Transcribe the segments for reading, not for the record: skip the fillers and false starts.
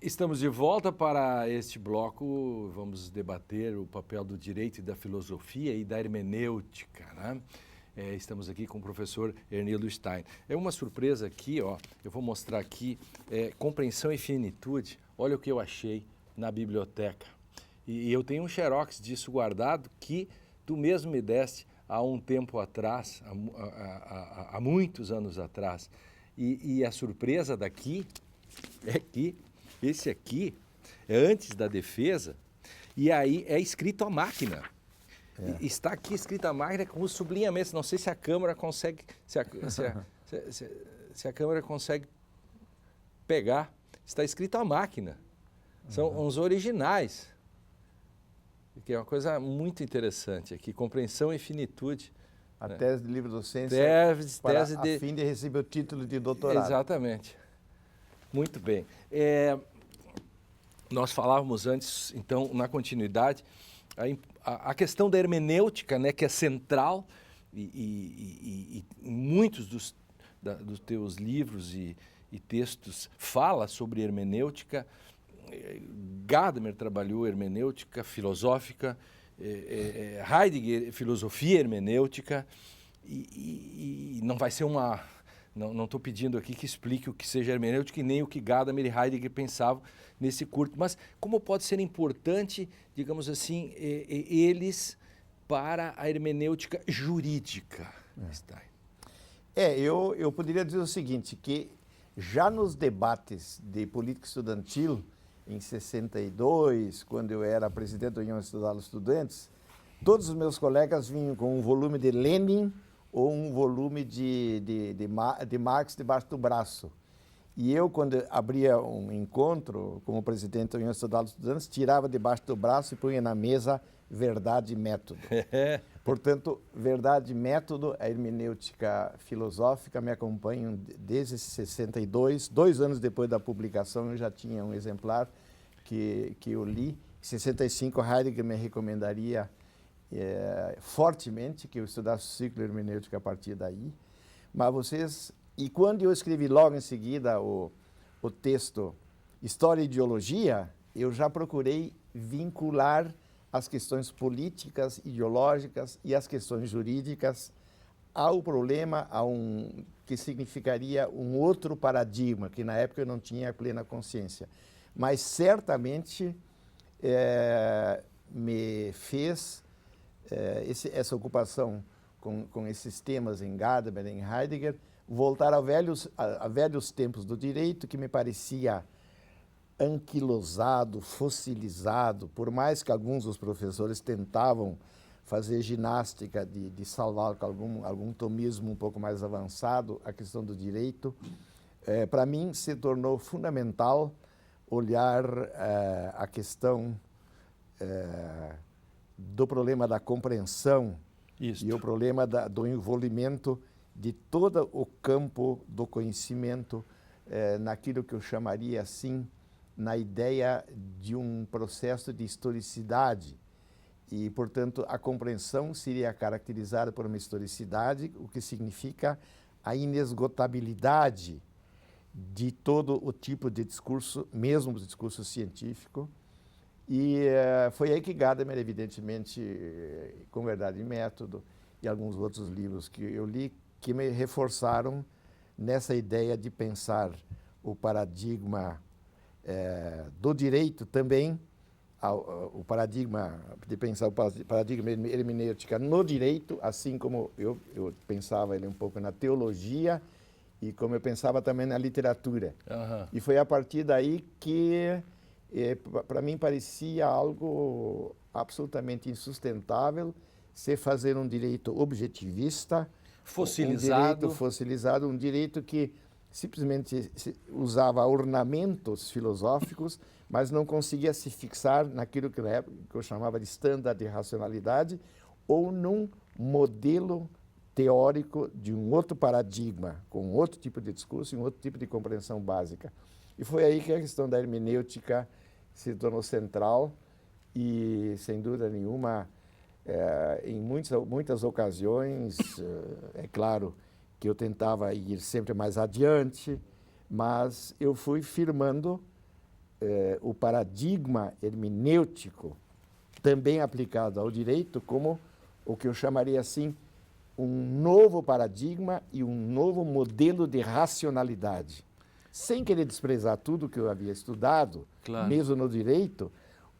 Estamos de volta para este bloco. Vamos debater o papel do direito e da filosofia e da hermenêutica, né? Estamos aqui com o professor Ernildo Stein. É uma surpresa aqui, ó. Eu vou mostrar aqui Compreensão e Finitude. Olha o que eu achei na biblioteca. E eu tenho um xerox disso guardado que tu mesmo me deste há um tempo atrás, há muitos anos atrás. E a surpresa daqui é que esse aqui é antes da defesa e aí é escrito à máquina. Está aqui escrito à máquina com os sublinhamentos. Não sei se a câmera consegue, se a câmera consegue pegar. Está escrito à máquina. São os originais. Que é uma coisa muito interessante aqui, compreensão e finitude. A tese de livre-docência a fim de receber o título de doutorado. Exatamente. Muito bem. Nós falávamos antes, então, na continuidade, a questão da hermenêutica, né, que é central e muitos dos teus livros e textos fala sobre hermenêutica. Gadamer trabalhou hermenêutica filosófica, Heidegger filosofia hermenêutica e não vai ser uma... Não estou pedindo aqui que explique o que seja hermenêutica e nem o que Gadamer e Heidegger pensavam nesse curso, mas como pode ser importante, digamos assim, eles para a hermenêutica jurídica? Eu poderia dizer o seguinte, que já nos debates de política estudantil, em 62, quando eu era presidente da União Estadual dos Estudantes, todos os meus colegas vinham com um volume de Lenin ou um volume de Marx debaixo do braço. E eu, quando abria um encontro como presidente da União Estadual dos Estudantes, tirava debaixo do braço e punha na mesa Verdade e Método. Portanto, Verdade e Método, a hermenêutica filosófica, me acompanham desde 62. 2 anos depois da publicação, eu já tinha um exemplar que eu li. Em 65, Heidegger me recomendaria fortemente que eu estudasse o ciclo hermenêutico a partir daí. Mas e quando eu escrevi logo em seguida o texto História e Ideologia, eu já procurei vincular as questões políticas, ideológicas e as questões jurídicas ao problema, que significaria um outro paradigma, que na época eu não tinha plena consciência. Mas certamente me fez essa ocupação com esses temas em Gadamer, em Heidegger, voltar a velhos tempos do direito, que me parecia anquilosado, fossilizado, por mais que alguns dos professores tentavam fazer ginástica de salvar com algum tomismo um pouco mais avançado a questão do direito. Para mim, se tornou fundamental olhar a questão do problema da compreensão e o problema do envolvimento de todo o campo do conhecimento naquilo que eu chamaria assim, na ideia de um processo de historicidade. E, portanto, a compreensão seria caracterizada por uma historicidade, o que significa a inesgotabilidade de todo o tipo de discurso, mesmo o discurso científico. E foi aí que Gadamer, evidentemente, com Verdade e Método, e alguns outros livros que eu li, que me reforçaram nessa ideia de pensar o paradigma do direito também, o paradigma de pensar o paradigma hermenêutica no direito, assim como eu pensava ele um pouco na teologia e como eu pensava também na literatura. E foi a partir daí que para mim parecia algo absolutamente insustentável se fazer um direito objetivista, fossilizado, um direito que simplesmente usava ornamentos filosóficos, mas não conseguia se fixar naquilo que na época eu chamava de estándar de racionalidade ou num modelo teórico de um outro paradigma, com outro tipo de discurso e um outro tipo de compreensão básica. E foi aí que a questão da hermenêutica se tornou central e, sem dúvida nenhuma, em muitas ocasiões, é claro que eu tentava ir sempre mais adiante, mas eu fui firmando o paradigma hermenêutico também aplicado ao direito como o que eu chamaria assim um novo paradigma e um novo modelo de racionalidade. Sem querer desprezar tudo que eu havia estudado, claro, mesmo no direito,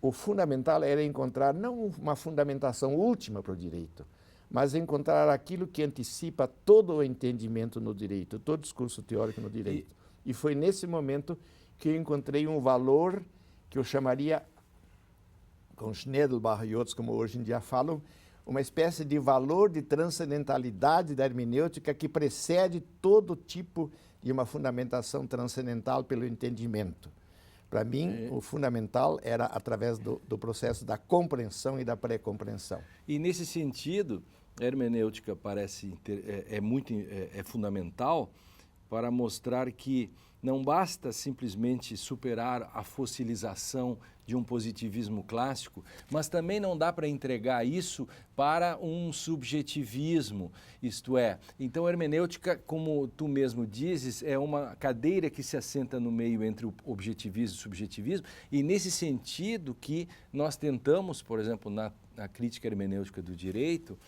o fundamental era encontrar não uma fundamentação última para o direito, mas encontrar aquilo que antecipa todo o entendimento no direito, todo o discurso teórico no direito. E foi nesse momento que eu encontrei um valor que eu chamaria, com Schnedelbach e outros, como hoje em dia falam, uma espécie de valor de transcendentalidade da hermenêutica que precede todo tipo de uma fundamentação transcendental pelo entendimento. Para mim, o fundamental era através do processo da compreensão e da pré-compreensão. E nesse sentido, a hermenêutica parece é fundamental para mostrar que não basta simplesmente superar a fossilização de um positivismo clássico, mas também não dá para entregar isso para um subjetivismo, isto é, então a hermenêutica, como tu mesmo dizes, é uma cadeira que se assenta no meio entre o objetivismo e o subjetivismo, e nesse sentido que nós tentamos, por exemplo, na crítica hermenêutica do direito,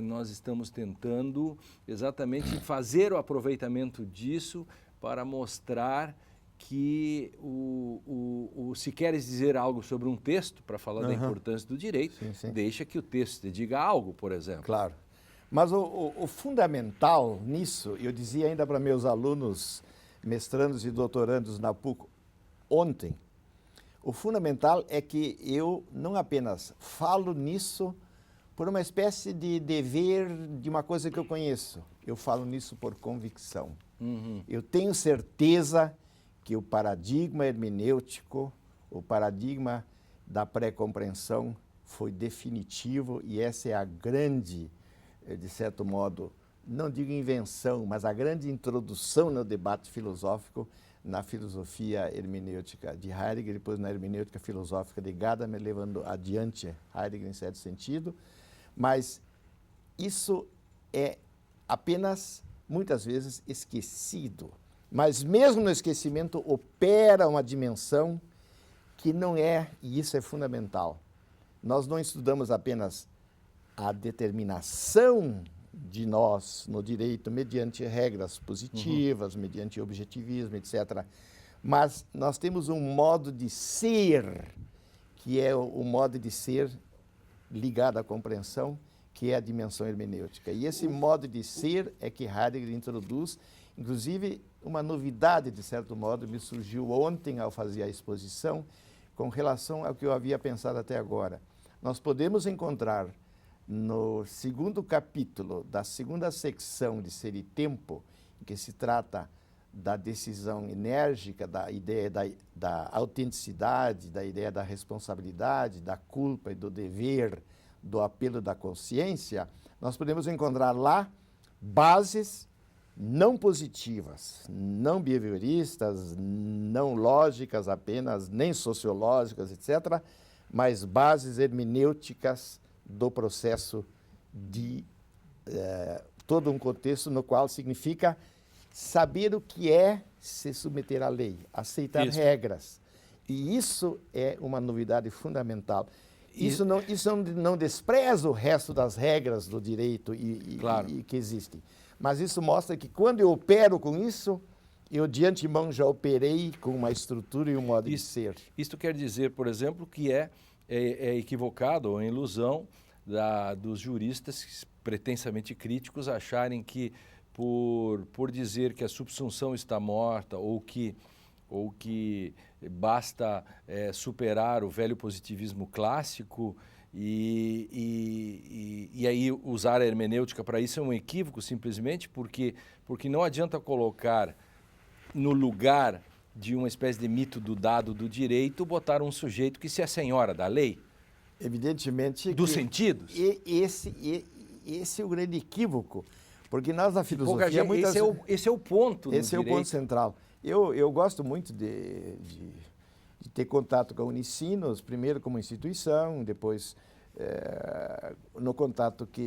nós estamos tentando exatamente fazer o aproveitamento disso para mostrar que se queres dizer algo sobre um texto, para falar da importância do direito, deixa que o texto te diga algo, por exemplo. Claro. Mas o fundamental nisso, eu dizia ainda para meus alunos, mestrandos e doutorandos na PUC ontem, o fundamental é que eu não apenas falo nisso por uma espécie de dever de uma coisa que eu conheço, eu falo nisso por convicção. Eu tenho certeza que o paradigma hermenêutico, o paradigma da pré-compreensão foi definitivo e essa é a grande, de certo modo, não digo invenção, mas a grande introdução no debate filosófico na filosofia hermenêutica de Heidegger, depois na hermenêutica filosófica de Gadamer, levando adiante Heidegger em certo sentido, mas isso é apenas, muitas vezes, esquecido. Mas mesmo no esquecimento opera uma dimensão que não é, e isso é fundamental. Nós não estudamos apenas a determinação de nós no direito mediante regras positivas, mediante objetivismo, etc. Mas nós temos um modo de ser, que é o modo de ser ligado à compreensão, que é a dimensão hermenêutica. E esse modo de ser é que Heidegger introduz, inclusive uma novidade, de certo modo, me surgiu ontem ao fazer a exposição, com relação ao que eu havia pensado até agora. Nós podemos encontrar no segundo capítulo da segunda secção de Ser e Tempo, em que se trata da decisão enérgica, da ideia da autenticidade, da ideia da responsabilidade, da culpa e do dever, do apelo da consciência, nós podemos encontrar lá bases não positivas, não behavioristas, não lógicas apenas, nem sociológicas, etc., mas bases hermenêuticas do processo de todo um contexto no qual significa saber o que é se submeter à lei, aceitar regras. E isso é uma novidade fundamental. Isso não despreza o resto das regras do direito e que existem. Mas isso mostra que quando eu opero com isso, eu de antemão já operei com uma estrutura e um modo de ser. Isto quer dizer, por exemplo, que é equivocado ou ilusão dos juristas pretensamente críticos acharem que por dizer que a subsunção está morta ou que basta superar o velho positivismo clássico e aí usar a hermenêutica para isso é um equívoco simplesmente porque não adianta colocar no lugar de uma espécie de mito do dado do direito botar um sujeito que se é senhora da lei. Evidentemente. Dos sentidos. Esse é o grande equívoco, porque nós na filosofia... Esse é o ponto. Esse é o ponto central. Eu gosto muito de ter contato com a Unicinos, primeiro como instituição, depois no contato que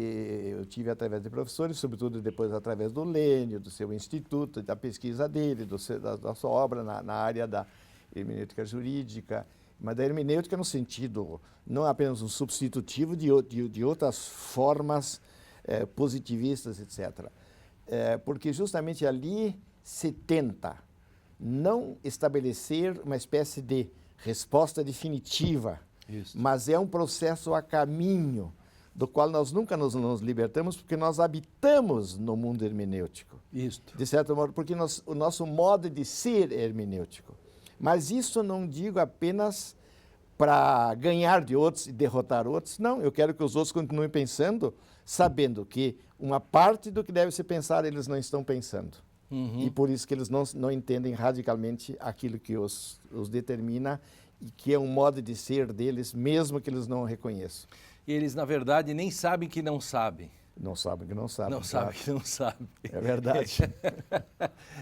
eu tive através de professores, sobretudo depois através do Lênio, do seu instituto, da pesquisa dele, da sua obra na área da hermenêutica jurídica, mas da hermenêutica no sentido, não apenas um substitutivo de outras formas positivistas, etc. Porque justamente ali se tenta não estabelecer uma espécie de resposta definitiva, mas é um processo a caminho, do qual nós nunca nos libertamos, porque nós habitamos no mundo hermenêutico. Isto. De certo modo, porque o nosso modo de ser é hermenêutico. Mas isso não digo apenas para ganhar de outros e derrotar outros. Não, eu quero que os outros continuem pensando, sabendo que uma parte do que deve se pensar, eles não estão pensando. E por isso que eles não entendem radicalmente aquilo que os determina e que é um modo de ser deles, mesmo que eles não o reconheçam. E eles, na verdade, nem sabem que não sabem. Não sabem que não sabem. Não sabem que não sabem. É verdade.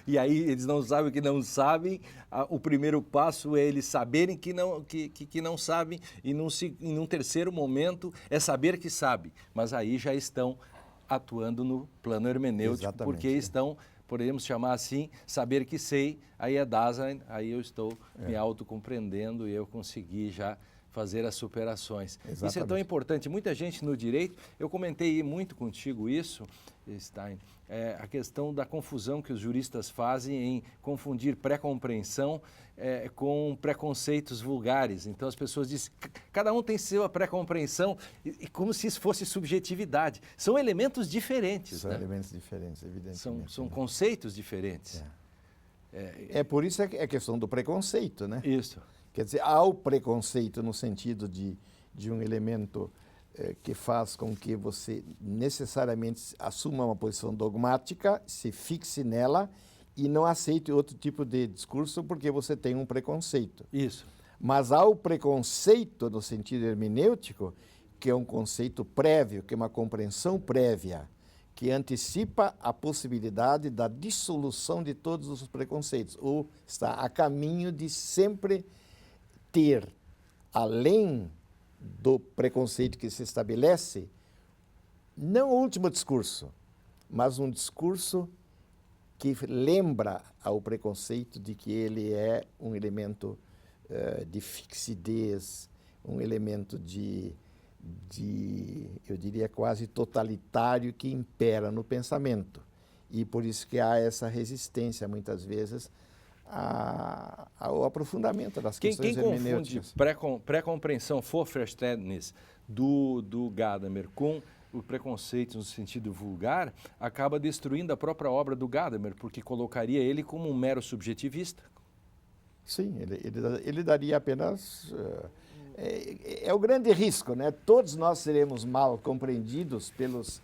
E aí eles não sabem que não sabem. O primeiro passo é eles saberem que não sabem. E num terceiro momento é saber que sabe. Mas aí já estão atuando no plano hermenêutico. Exatamente, porque estão, podemos chamar assim, saber que sei. Aí é Dasein, aí eu estou me autocompreendendo e eu consegui já fazer as superações. Exatamente. Isso é tão importante. Muita gente no direito, eu comentei muito contigo isso, Stein, a questão da confusão que os juristas fazem em confundir pré-compreensão com preconceitos vulgares. Então as pessoas dizem, cada um tem sua pré-compreensão, e como se isso fosse subjetividade. São elementos diferentes. São né? elementos diferentes, evidentemente. São conceitos diferentes. Por isso é a questão do preconceito, né? Isso. Quer dizer, há o preconceito no sentido de um elemento que faz com que você necessariamente assuma uma posição dogmática, se fixe nela e não aceite outro tipo de discurso porque você tem um preconceito. Isso. Mas há o preconceito no sentido hermenêutico, que é um conceito prévio, que é uma compreensão prévia, que antecipa a possibilidade da dissolução de todos os preconceitos, ou está a caminho de sempre ter, além do preconceito que se estabelece, não o último discurso, mas um discurso que lembra ao preconceito de que ele é um elemento de fixidez, um elemento eu diria, quase totalitário que impera no pensamento. E por isso que há essa resistência, muitas vezes, ao aprofundamento das questões hermenêuticas. Quem confunde pré-compreensão, Vorverständnis, do Gadamer com o preconceito no sentido vulgar, acaba destruindo a própria obra do Gadamer, porque colocaria ele como um mero subjetivista. Sim, ele daria apenas... É o grande risco, né? Todos nós seremos mal compreendidos pelos...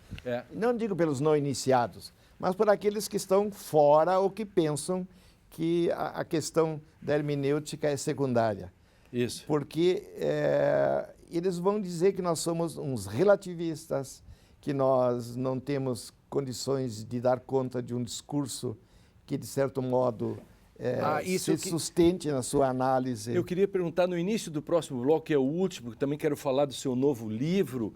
Não digo pelos não iniciados, mas por aqueles que estão fora ou que pensam que a questão da hermenêutica é secundária. Isso. Porque eles vão dizer que nós somos uns relativistas, que nós não temos condições de dar conta de um discurso que, de certo modo, se sustente na sua análise. Eu queria perguntar no início do próximo bloco, que é o último, que também quero falar do seu novo livro,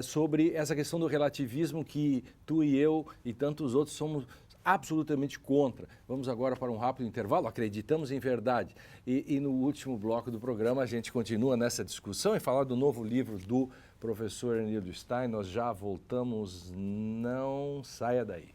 sobre essa questão do relativismo que tu e eu e tantos outros somos absolutamente contra. Vamos agora para um rápido intervalo, acreditamos em verdade. E no último bloco do programa a gente continua nessa discussão e falar do novo livro do professor Ernildo Stein. Nós já voltamos, não saia daí.